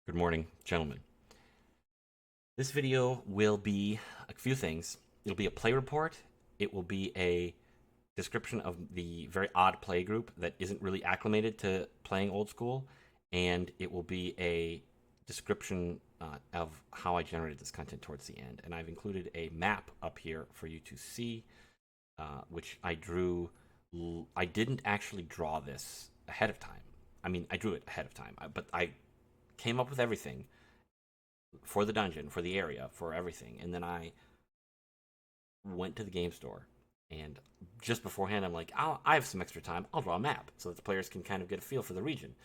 Good morning, gentlemen. This video will be a few things. It'll be a play report. It will be a description of the very odd play group that isn't really acclimated to playing old school, and it will be a description of how I generated this content towards the end. And I've included a map up here for you to see, which I drew. I didn't actually draw this ahead of time. I mean, I drew it ahead of time, but I came up with everything for the dungeon, for the area, for everything. And then I went to the game store, and just beforehand, I'm like, I have some extra time. I'll draw a map so that the players can kind of get a feel for the region.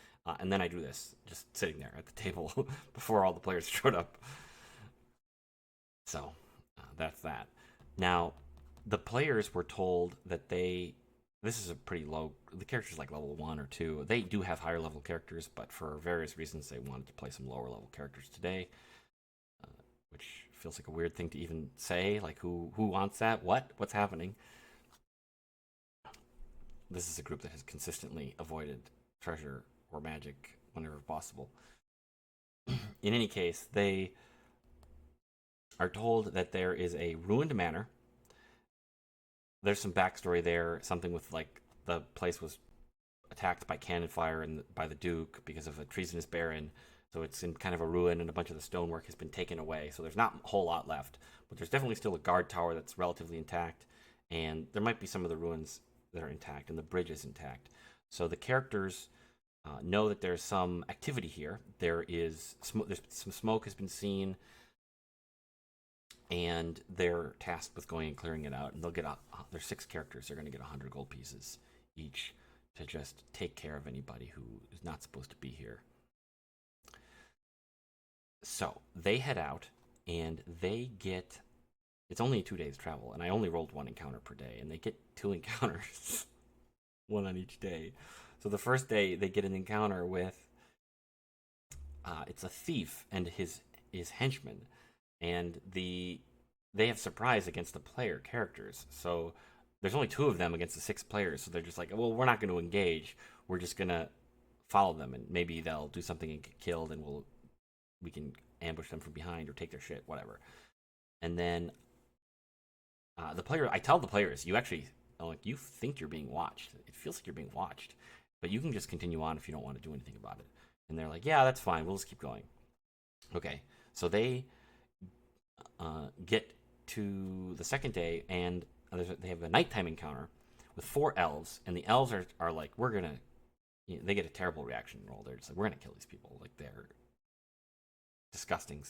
And then I drew this, just sitting there at the table before all the players showed up. So that's that. Now, the players were told that this is a pretty low. The characters like level 1 or 2. They do have higher level characters, but for various reasons, they wanted to play some lower level characters today, which feels like a weird thing to even say. Like, who wants that? What's happening? This is a group that has consistently avoided treasure or magic whenever possible. In any case, they are told that there is a ruined manor. There's some backstory there, something with like the place was attacked by cannon fire and by the Duke because of a treasonous baron. So it's in kind of a ruin, and a bunch of the stonework has been taken away. So there's not a whole lot left, but there's definitely still a guard tower that's relatively intact, and there might be some of the ruins that are intact, and the bridge is intact. So the characters know that there's some activity here. There's some smoke has been seen, and they're tasked with going and clearing it out. And they'll get there's 6 characters. They're going to get 100 gold pieces each to just take care of anybody who is not supposed to be here. So they head out, and they get. It's only 2 days travel, and I only rolled 1 encounter per day, and they get 2 encounters, 1 on each day. So the first day they get an encounter with. It's a thief and his henchman, and they have surprise against the player characters. So there's only 2 of them against the 6 players. So they're just like, well, we're not going to engage. We're just gonna follow them, and maybe they'll do something and get killed, and we can ambush them from behind or take their shit, whatever. And then I tell the players, you think you're being watched. It feels like you're being watched, but you can just continue on if you don't want to do anything about it. And they're like, yeah, that's fine. We'll just keep going. Okay, so they get to the second day, and they have a nighttime encounter with 4 elves, and the elves are like, we're gonna. They get a terrible reaction roll. They're just like, we're gonna kill these people. Like, they're disgusting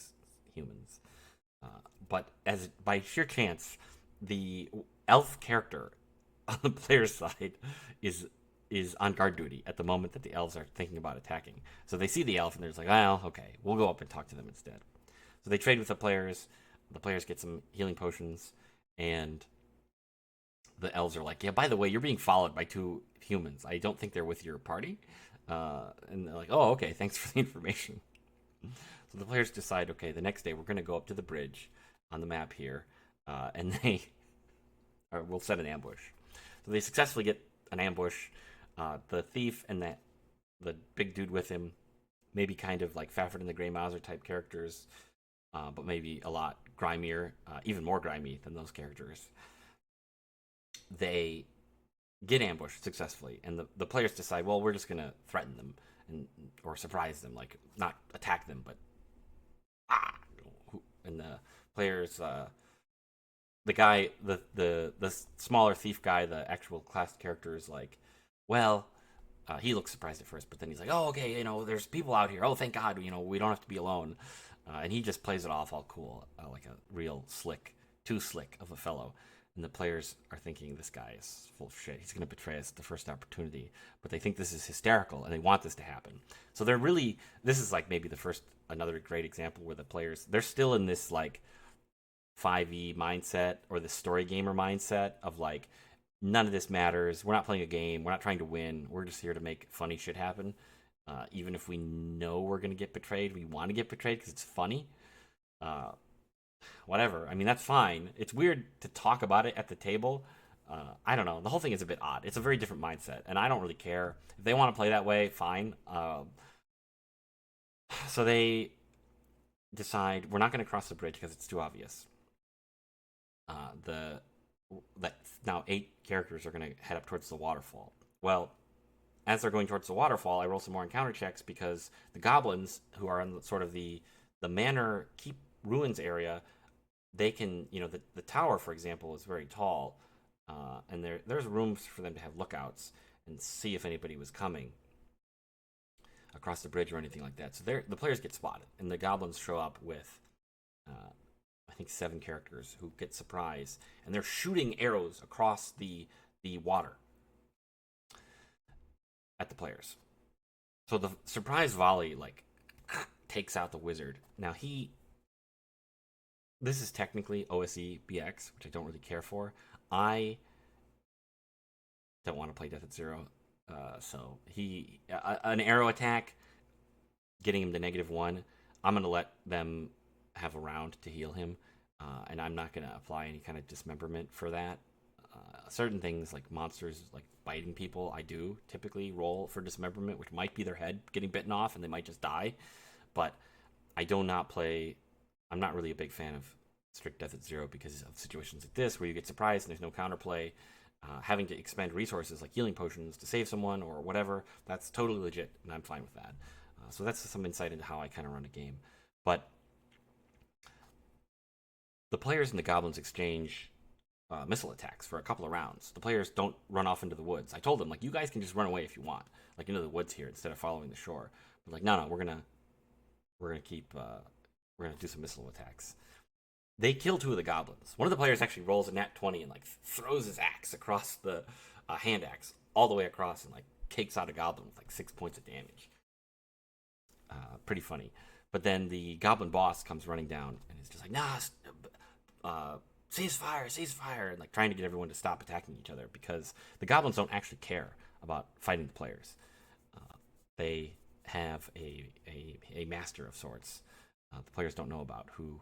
humans. But as by sheer chance, the elf character on the player's side is on guard duty at the moment that the elves are thinking about attacking. So they see the elf, and they're just like, well, okay, we'll go up and talk to them instead. So they trade with the players. The players get some healing potions, and the elves are like, yeah, by the way, you're being followed by 2 humans. I don't think they're with your party. And they're like, oh, okay, thanks for the information. So the players decide, okay, the next day we're going to go up to the bridge on the map here, and we'll set an ambush. So they successfully get an ambush. The thief and the big dude with him, maybe kind of like Fafford and the Grey Mouser type characters, but maybe a lot grimier, even more grimy than those characters. They get ambushed successfully, and the players decide, well, we're just going to threaten them or surprise them, like not attack them, but and the players, the guy, the smaller thief guy, the actual class character is like, well, he looks surprised at first, but then he's like, oh, okay, there's people out here. Oh, thank God, we don't have to be alone. And he just plays it off all cool, like a real too slick of a fellow. And the players are thinking, this guy is full of shit. He's going to betray us at the first opportunity. But they think this is hysterical, and they want this to happen. So this is like maybe another great example where the players, they're still in this like 5e mindset, or the story gamer mindset of like, none of this matters. We're not playing a game. We're not trying to win. We're just here to make funny shit happen. Even if we know we're going to get betrayed, we want to get betrayed because it's funny. Whatever. I mean, that's fine. It's weird to talk about it at the table. I don't know. The whole thing is a bit odd. It's a very different mindset, and I don't really care. If they want to play that way, fine. So they decide we're not going to cross the bridge because it's too obvious. The that now 8 characters are going to head up towards the waterfall. Well, as they're going towards the waterfall, I roll some more encounter checks because the goblins who are in sort of the manor keep ruins area, they can, the tower, for example, is very tall, and there's rooms for them to have lookouts and see if anybody was coming across the bridge or anything like that. So the players get spotted, and the goblins show up with, I think, 7 characters who get surprised, and they're shooting arrows across the water at the players. So the surprise volley takes out the wizard. Now this is technically OSE BX, which I don't really care for. I don't want to play Death at Zero. So an arrow attack, getting him to -1. I'm going to let them have a round to heal him, and I'm not going to apply any kind of dismemberment for that. Certain things like monsters, like biting people, I do typically roll for dismemberment, which might be their head getting bitten off and they might just die. But I do not play. I'm not really a big fan of strict Death at Zero because of situations like this where you get surprised and there's no counterplay. Having to expend resources like healing potions to save someone or whatever, that's totally legit, and I'm fine with that. So that's some insight into how I kind of run a game. But the players and the goblins exchange missile attacks for a couple of rounds. The players don't run off into the woods. I told them, you guys can just run away if you want, into the woods here instead of following the shore. But no, we're gonna keep we're gonna do some missile attacks. They kill 2 of the goblins. One of the players actually rolls a nat 20 and throws his axe across the hand axe all the way across and takes out a goblin with 6 points of damage. Pretty funny. But then the goblin boss comes running down and is just cease fire, and trying to get everyone to stop attacking each other because the goblins don't actually care about fighting the players. They have a master of sorts. The players don't know about who.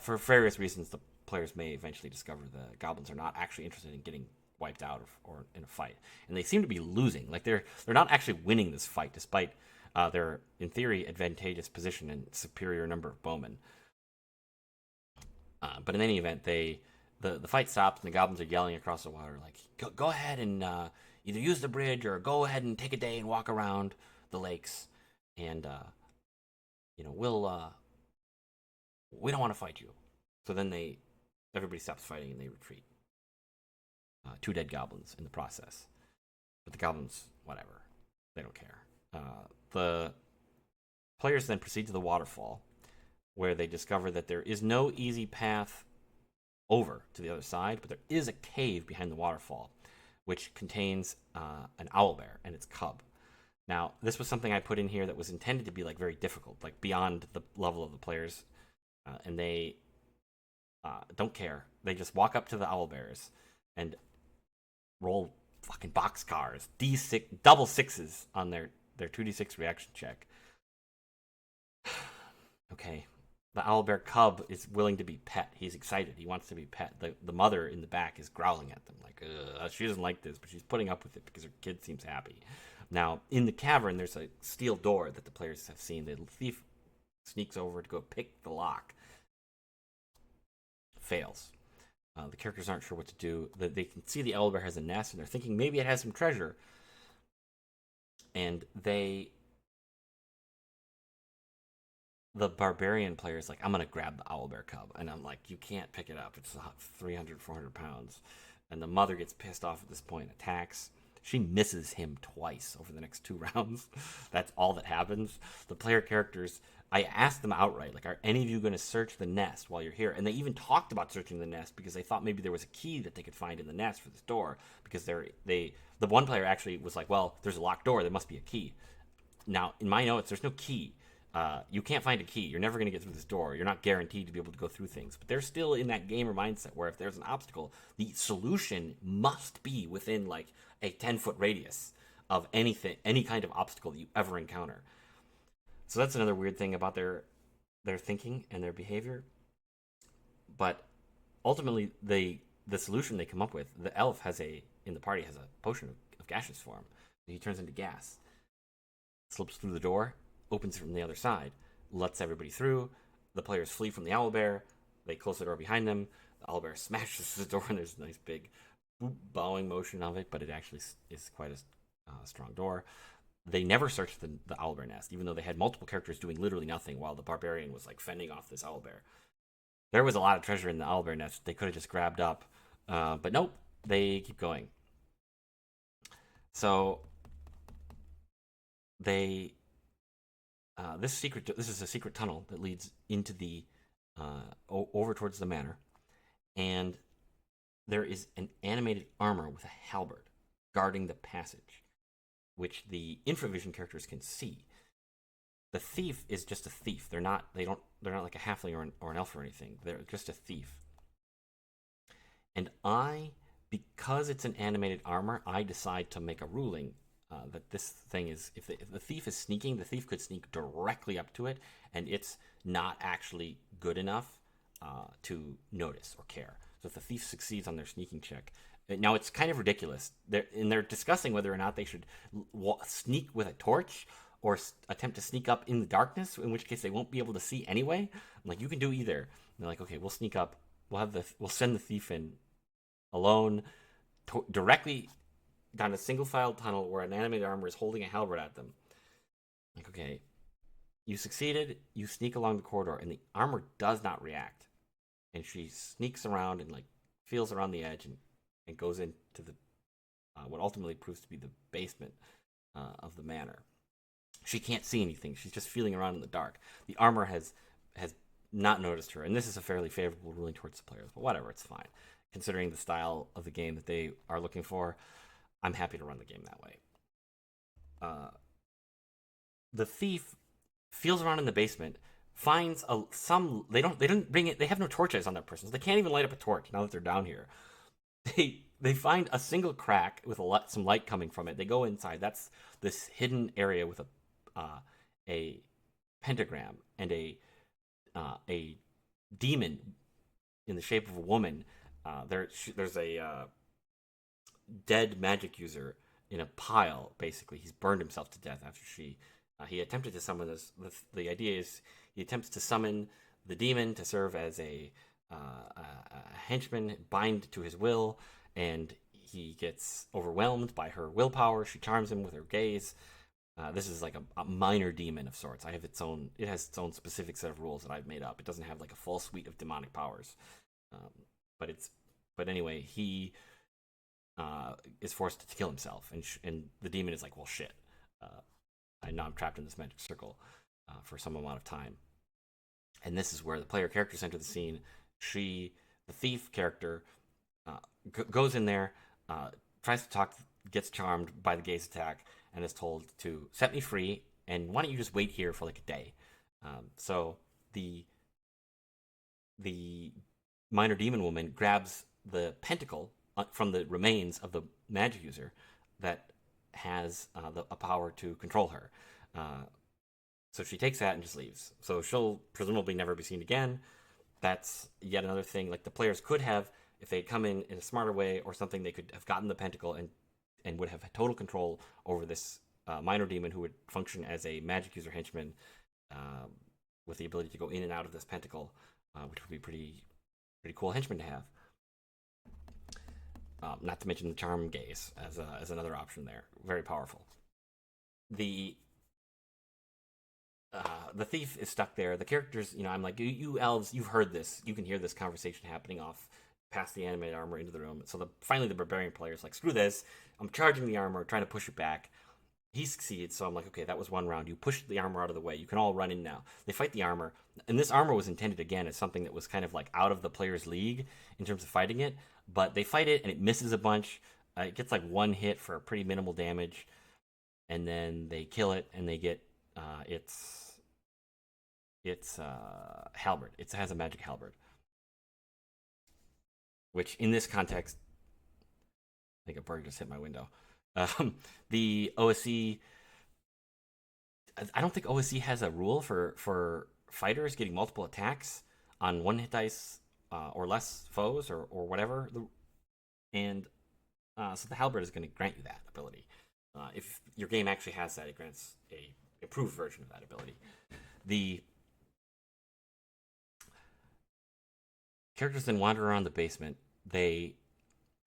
For various reasons, the players may eventually discover the goblins are not actually interested in getting wiped out or in a fight, and they seem to be losing. They're not actually winning this fight, despite their, in theory, advantageous position and superior number of bowmen. But in any event, the fight stops and the goblins are yelling across the water go ahead and either use the bridge or go ahead and take a day and walk around the lakes, and we don't want to fight you. So then everybody stops fighting and they retreat. 2 dead goblins in the process. But the goblins, whatever. They don't care. The players then proceed to the waterfall, where they discover that there is no easy path over to the other side, but there is a cave behind the waterfall, which contains an owlbear and its cub. Now, this was something I put in here that was intended to be very difficult, beyond the level of the players, and they don't care. They just walk up to the owlbears and roll fucking boxcars, D6, double 6s on their 2d6 reaction check. Okay. The owlbear cub is willing to be pet. He's excited. He wants to be pet. The mother in the back is growling at them she doesn't like this, but she's putting up with it because her kid seems happy. Now, in the cavern, there's a steel door that the players have seen. The thief sneaks over to go pick the lock. Fails. The characters aren't sure what to do. They can see the owlbear has a nest, and they're thinking maybe it has some treasure. And the barbarian player's I'm going to grab the owlbear cub. And I'm you can't pick it up. It's 300, 400 pounds. And the mother gets pissed off at this point, attacks. She misses him twice over the next 2 rounds. That's all that happens. The player characters, I asked them outright, are any of you going to search the nest while you're here? And they even talked about searching the nest because they thought maybe there was a key that they could find in the nest for this door. Because the one player actually was well, there's a locked door. There must be a key. Now, in my notes, there's no key. You can't find a key. You're never going to get through this door. You're not guaranteed to be able to go through things. But they're still in that gamer mindset where if there's an obstacle, the solution must be within a 10-foot radius of anything, any kind of obstacle that you ever encounter. So that's another weird thing about their thinking and their behavior. But ultimately, the solution they come up with, the elf in the party has a potion of gaseous form. He turns into gas, slips through the door, opens from the other side, lets everybody through. The players flee from the owlbear. They close the door behind them. The owlbear smashes the door, and there's a nice big bowing motion of it, but it actually is quite a strong door. They never searched the owlbear nest, even though they had multiple characters doing literally nothing while the barbarian was like fending off this owlbear. There was a lot of treasure in the owlbear nest they could have just grabbed up, but nope, they keep going. So they this is a secret tunnel that leads into the over towards the manor, and there is an animated armor with a halberd guarding the passage, which the infravision characters can see. The thief is just a thief. They're not like a halfling or an elf or anything. They're just a thief. And because it's an animated armor, I decide to make a ruling that this thing is, if the thief is sneaking, the thief could sneak directly up to it, and it's not actually good enough to notice or care. So if the thief succeeds on their sneaking check, now it's kind of ridiculous. They're discussing whether or not they should sneak with a torch or attempt to sneak up in the darkness, in which case they won't be able to see anyway. I'm like, you can do either. And they're like, okay, we'll sneak up. We'll send the thief in alone, directly down a single file tunnel where an animated armor is holding a halberd at them. Like, okay, you succeeded. You sneak along the corridor, and the armor does not react. And she sneaks around and like feels around the edge and goes into the what ultimately proves to be the basement of the manor. She can't see anything. She's just feeling around in the dark. The armor has not noticed her, and this is a fairly favorable ruling towards the players. But whatever, it's fine. Considering the style of the game that they are looking for, I'm happy to run the game that way. The thief feels around in the basement, finds some. They don't bring it. They have no torches on their persons. They can't even light up a torch now that they're down here. They find a single crack with some light coming from it. They go inside. That's this hidden area with a pentagram and a demon in the shape of a woman. There's a dead magic user in a pile. Basically, he's burned himself to death after he attempted to summon this. The idea is he attempts to summon the demon to serve as a henchman, bind to his will, and he gets overwhelmed by her willpower. She charms him with her gaze. This is like a minor demon of sorts. It has its own specific set of rules that I've made up. It doesn't have like a full suite of demonic powers, but anyway, he is forced to kill himself, and the demon is like, well, shit. I know I'm trapped in this magic circle for some amount of time, and this is where the player characters enter the scene. The thief character, goes in there, tries to talk, gets charmed by the gaze attack, and is told to set me free, and why don't you just wait here for like a day. So the minor demon woman grabs the pentacle from the remains of the magic user that has a power to control her. So she takes that and just leaves. So she'll presumably never be seen again. That's yet another thing. Like, the players could have, if they had come in a smarter way or something, they could have gotten the pentacle and would have total control over this minor demon who would function as a magic user henchman with the ability to go in and out of this pentacle, which would be pretty cool henchman to have. Not to mention the charm gaze as another option there. Very powerful. The thief is stuck there. The characters, I'm like, you elves, you've heard this. You can hear this conversation happening off past the animated armor into the room. So finally the barbarian player's like, screw this. I'm charging the armor, trying to push it back. He succeeds, so I'm like, okay, that was one round. You pushed the armor out of the way. You can all run in now. They fight the armor, and this armor was intended, again, as something that was kind of like out of the player's league in terms of fighting it, but they fight it, and it misses a bunch. It gets like one hit for pretty minimal damage, and then they kill it, and they get its halberd. It has a magic halberd, which in this context, I think a bird just hit my window. The OSC, I don't think OSC has a rule for fighters getting multiple attacks on one hit dice or less foes or whatever. And so the halberd is going to grant you that ability. If your game actually has that, it grants a improved version of that ability. The characters then wander around the basement. They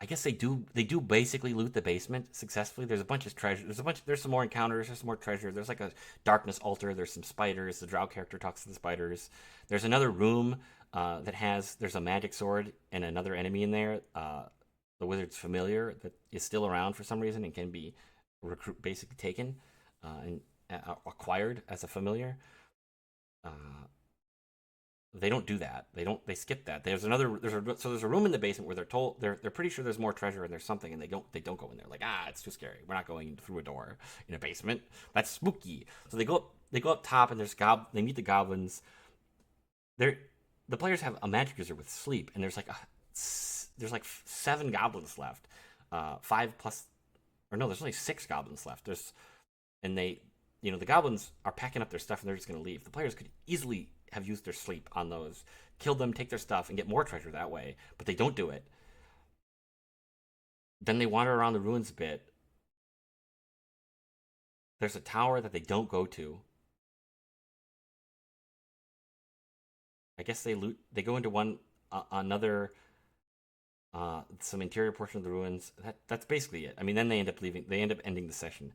I guess they do basically loot the basement successfully. There's a bunch of treasure. There's some more encounters. There's some more treasure. There's like a darkness altar. There's some spiders. The drow character talks to the spiders. There's another room there's a magic sword and another enemy in there. The wizard's familiar that is still around for some reason and can be basically taken and acquired as a familiar. Uh, they don't do that. They skip that. There's a room in the basement where they're pretty sure there's more treasure and there's something, and they don't go in there. Like, it's too scary. We're not going through a door in a basement. That's spooky. So they go up top, and they meet the goblins. The players have a magic user with sleep, and there's like 7 goblins left. 5 plus, or no, there's only 6 goblins left. And the goblins are packing up their stuff and they're just going to leave. The players could easily have used their sleep on those, kill them, take their stuff, and get more treasure that way, but they don't do it. Then they wander around the ruins a bit. There's a tower that they don't go to. I guess they loot. They go into another some interior portion of the ruins. That's basically it. I mean, then they end up leaving. They end up ending the session,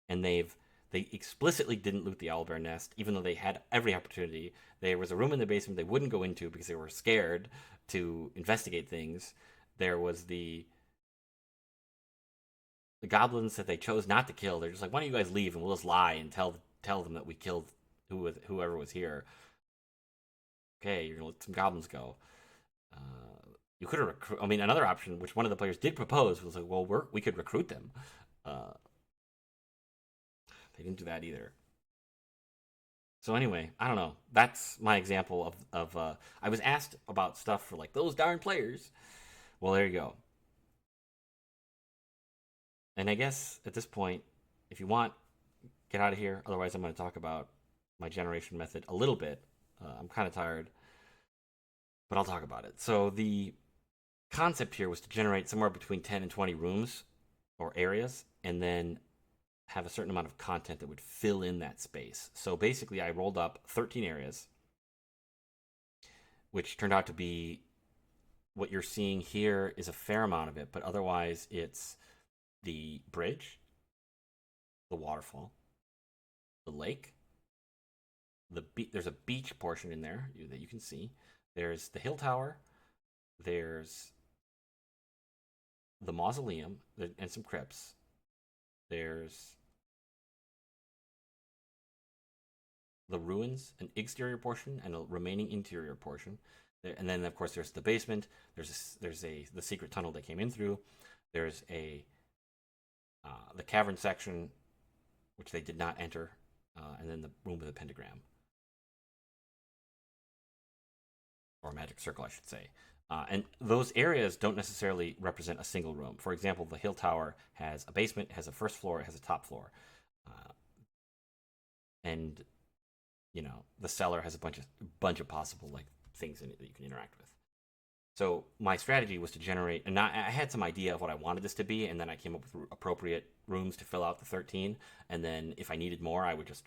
and they explicitly didn't loot the owlbear nest, even though they had every opportunity. There was a room in the basement they wouldn't go into because they were scared to investigate things. There was the goblins that they chose not to kill. They're just like, why don't you guys leave and we'll just lie and tell them that we killed whoever was here. Okay, you're gonna let some goblins go. You could have I mean, another option, which one of the players did propose, was like, well, we could recruit them. They didn't do that either. So anyway, I don't know. That's my example of I was asked about stuff for like those darn players. Well, there you go. And I guess at this point, if you want, get out of here. Otherwise, I'm going to talk about my generation method a little bit. I'm kind of tired, but I'll talk about it. So the concept here was to generate somewhere between 10 and 20 rooms or areas, and then have a certain amount of content that would fill in that space. So basically, I rolled up 13 areas, which turned out to be what you're seeing here is a fair amount of it, but otherwise it's the bridge, the waterfall, the lake, there's a beach portion in there that you can see. There's the hill tower, there's the mausoleum and some crypts. There's the ruins, an exterior portion, and a remaining interior portion. And then, of course, there's the basement. There's the secret tunnel they came in through. There's the cavern section, which they did not enter, and then the room with the pentagram, or magic circle, I should say. And those areas don't necessarily represent a single room. For example, the hill tower has a basement, has a first floor, it has a top floor, and the cellar has a bunch of possible like things in it that you can interact with. So my strategy was to generate, and I had some idea of what I wanted this to be, and then I came up with appropriate rooms to fill out the 13. And then if I needed more, I would just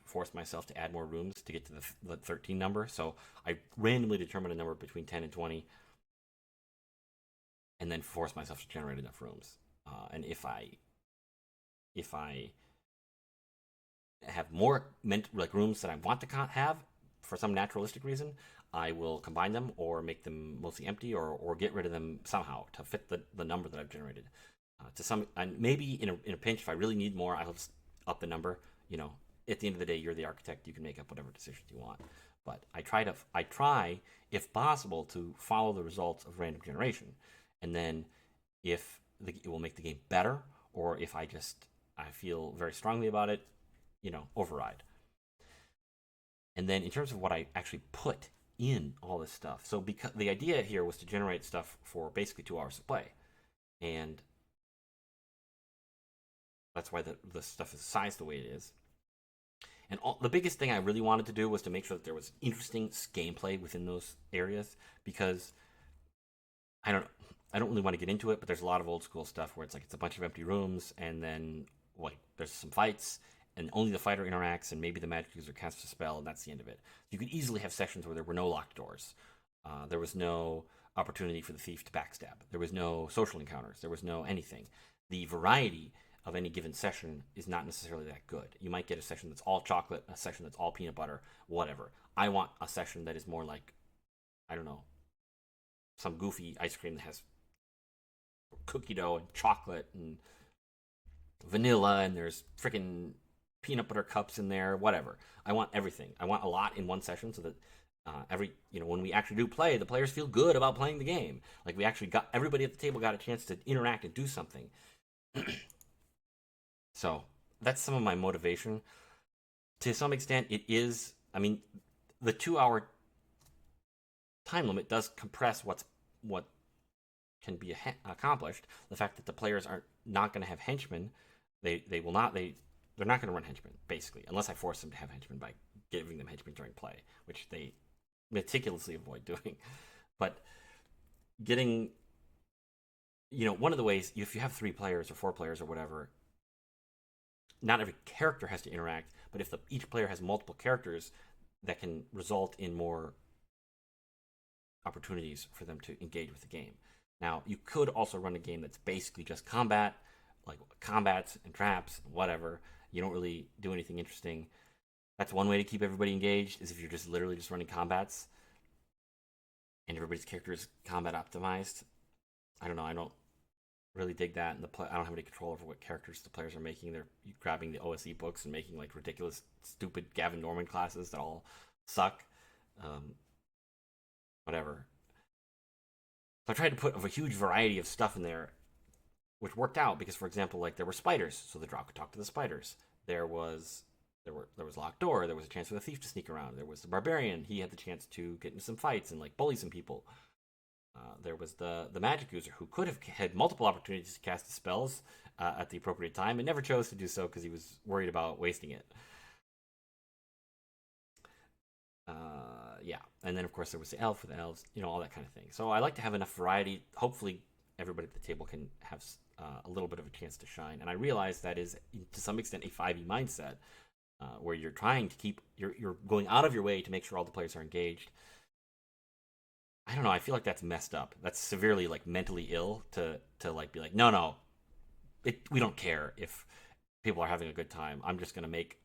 force myself to add more rooms to get to the 13 number. So I randomly determined a number between 10 and 20, and then force myself to generate enough rooms. And if I have more rooms that I want to have for some naturalistic reason, I will combine them or make them mostly empty or get rid of them somehow to fit the number that I've generated. And maybe in a pinch, if I really need more, I'll just up the number. At the end of the day, you're the architect. You can make up whatever decisions you want. But I try, if possible, to follow the results of random generation, and then if it will make the game better, or if I feel very strongly about it, override. And then in terms of what I actually put in all this stuff, so because the idea here was to generate stuff for basically 2 hours of play, and that's why the stuff is sized the way it is. And the biggest thing I really wanted to do was to make sure that there was interesting gameplay within those areas, because I don't really want to get into it, but there's a lot of old school stuff where it's a bunch of empty rooms, and then there's some fights, and only the fighter interacts, and maybe the magic user casts a spell, and that's the end of it. You could easily have sessions where there were no locked doors. There was no opportunity for the thief to backstab. There was no social encounters. There was no anything. The variety of any given session is not necessarily that good. You might get a session that's all chocolate, a session that's all peanut butter, whatever. I want a session that is more like, I don't know, some goofy ice cream that has cookie dough and chocolate and vanilla, and there's freaking peanut butter cups in there, whatever. I want everything. I want a lot in one session so that when we actually do play, the players feel good about playing the game. Like we actually got everybody at the table got a chance to interact and do something. So that's some of my motivation. To some extent, it is. I mean, the 2 hour time limit does compress what can be accomplished. The fact that the players are not going to have henchmen, they're not going to run henchmen basically, unless I force them to have henchmen by giving them henchmen during play, which they meticulously avoid doing. But getting, one of the ways, if you have 3 players or 4 players or whatever, not every character has to interact, but if each player has multiple characters, that can result in more opportunities for them to engage with the game. Now, you could also run a game that's basically just combat, like combats and traps and whatever. You don't really do anything interesting. That's one way to keep everybody engaged, is if you're just literally just running combats and everybody's character is combat optimized. I don't know. I don't really dig that. And I don't have any control over what characters the players are making. They're grabbing the OSE books and making like ridiculous, stupid Gavin Norman classes that all suck. Whatever. So I tried to put a huge variety of stuff in there, which worked out because, for example, like there were spiders, so the drow could talk to the spiders. There was locked door. There was a chance for the thief to sneak around. There was the barbarian. He had the chance to get into some fights and like bully some people. There was the magic user who could have had multiple opportunities to cast the spells at the appropriate time and never chose to do so because he was worried about wasting it. Yeah, and then of course there was the elf with the elves, all that kind of thing. So I like to have enough variety. Hopefully, everybody at the table can have a little bit of a chance to shine. And I realize that is to some extent a 5e mindset, where you're trying to you're going out of your way to make sure all the players are engaged. I don't know. I feel like that's messed up. That's severely like mentally ill to like be like, no, we don't care if people are having a good time. I'm just gonna make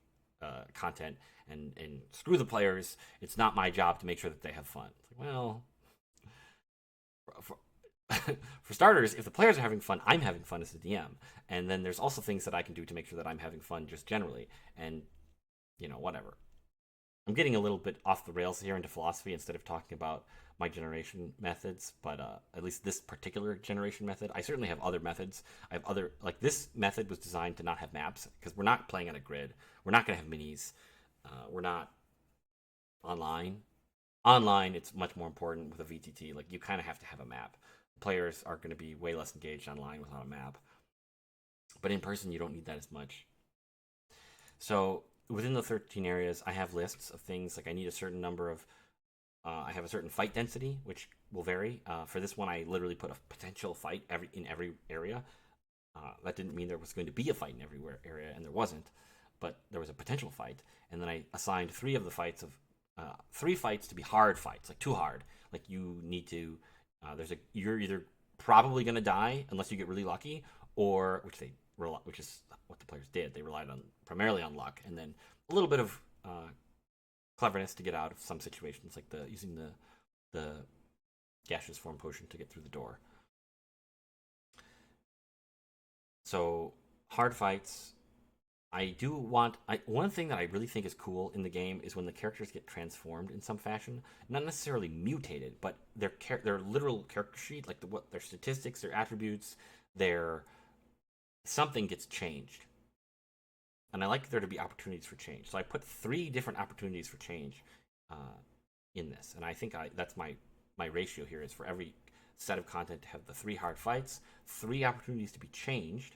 content and screw the players. It's not my job to make sure that they have fun. It's like, well, for starters, if the players are having fun, I'm having fun as the DM, and then there's also things that I can do to make sure that I'm having fun just generally, and whatever. I'm getting a little bit off the rails here into philosophy instead of talking about my generation methods, but at least this particular generation method. I certainly have other methods. I have other, like this method was designed to not have maps because we're not playing on a grid. We're not going to have minis. We're not online. Online, it's much more important with a VTT. Like you kind of have to have a map. Players are going to be way less engaged online without a map. But in person, you don't need that as much. So within the 13 areas, I have lists of things like I need a certain number of. I have a certain fight density, which will vary. For this one, I literally put a potential fight in every area. That didn't mean there was going to be a fight in every area, and there wasn't. But there was a potential fight, and then I assigned 3 fights to be hard fights, like too hard. Like you need to. You're either probably going to die unless you get really lucky, or which is what the players did. They relied primarily on luck, and then a little bit of cleverness to get out of some situations, like using the gaseous form potion to get through the door. So hard fights. One thing that I really think is cool in the game is when the characters get transformed in some fashion, not necessarily mutated, but their literal character sheet, like their statistics, their attributes, their something gets changed. And I like there to be opportunities for change. So I put 3 different opportunities for change in this, and I think that's my ratio here is for every set of content to have the 3 hard fights, 3 opportunities to be changed,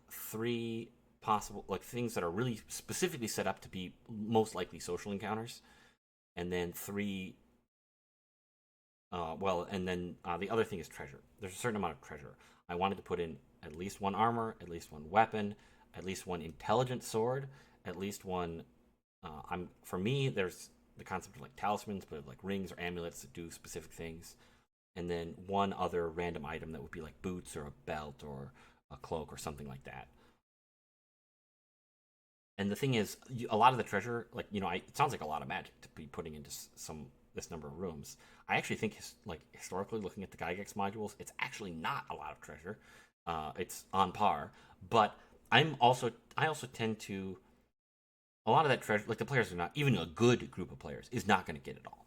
3 possible like things that are really specifically set up to be most likely social encounters, and then 3 the other thing is treasure. There's a certain amount of treasure. I wanted to put in at least 1 armor, at least 1 weapon, at least one intelligent sword, at least one. For me, there's the concept of like talismans, but like rings or amulets that do specific things, and then one other random item that would be like boots or a belt or a cloak or something like that. And the thing is, a lot of the treasure, like it sounds like a lot of magic to be putting into some this number of rooms. I actually think, like historically, looking at the Gygax modules, it's actually not a lot of treasure. It's on par, but I also tend to a lot of that treasure, like the players are not even a good group of players is not going to get it all.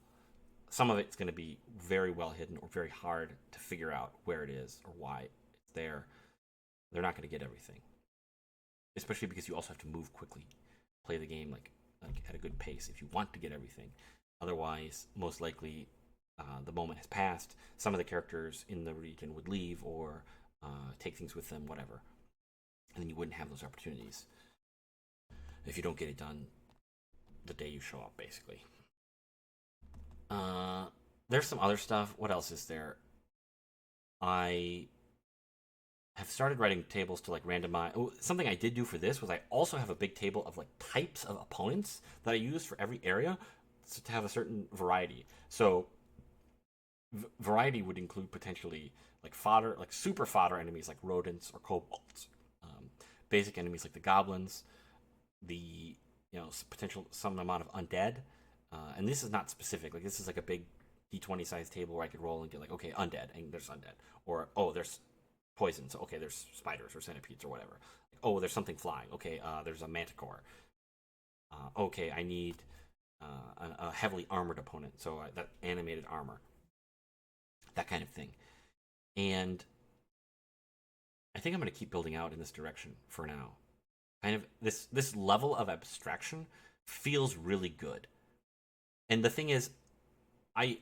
Some of it's going to be very well hidden or very hard to figure out where it is or why it's there. They're not going to get everything, especially because you also have to move quickly, play the game like at a good pace if you want to get everything. Otherwise, most likely, the moment has passed. Some of the characters in the region would leave or take things with them, whatever, and then you wouldn't have those opportunities if you don't get it done the day you show up, basically. There's some other stuff. What else is there? I have started writing tables to like randomize. Oh, something I did do for this was I also have a big table of like types of opponents that I use for every area, so to have a certain variety. So variety would include potentially like fodder, like super fodder enemies like rodents or kobolds, basic enemies like the goblins, the potential some amount of undead, and this is not specific. Like this is like a big D20 size table where I could roll and get like, okay, undead, and there's undead, or oh, there's poison, so okay, there's spiders or centipedes or whatever. Like, oh, there's something flying. Okay, there's a manticore. Okay, I need a heavily armored opponent, so that animated armor, that kind of thing. And I think I'm going to keep building out in this direction for now. Kind of this level of abstraction feels really good. And the thing is, I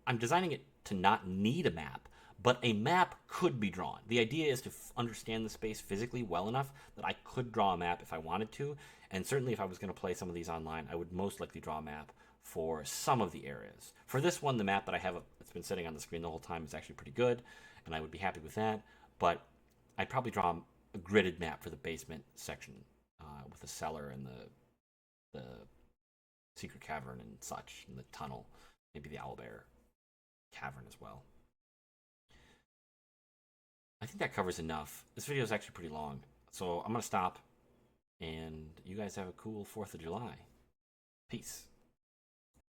I'm designing it to not need a map, but a map could be drawn. The idea is to understand the space physically well enough that I could draw a map if I wanted to, and certainly if I was going to play some of these online, I would most likely draw a map for some of the areas. For this one, the map that I have that's been sitting on the screen the whole time is actually pretty good, and I would be happy with that. But I'd probably draw a gridded map for the basement section with the cellar and the secret cavern and such, and the tunnel, maybe the owlbear cavern as well. I think that covers enough. This video is actually pretty long, so I'm going to stop, and you guys have a cool 4th of July. Peace.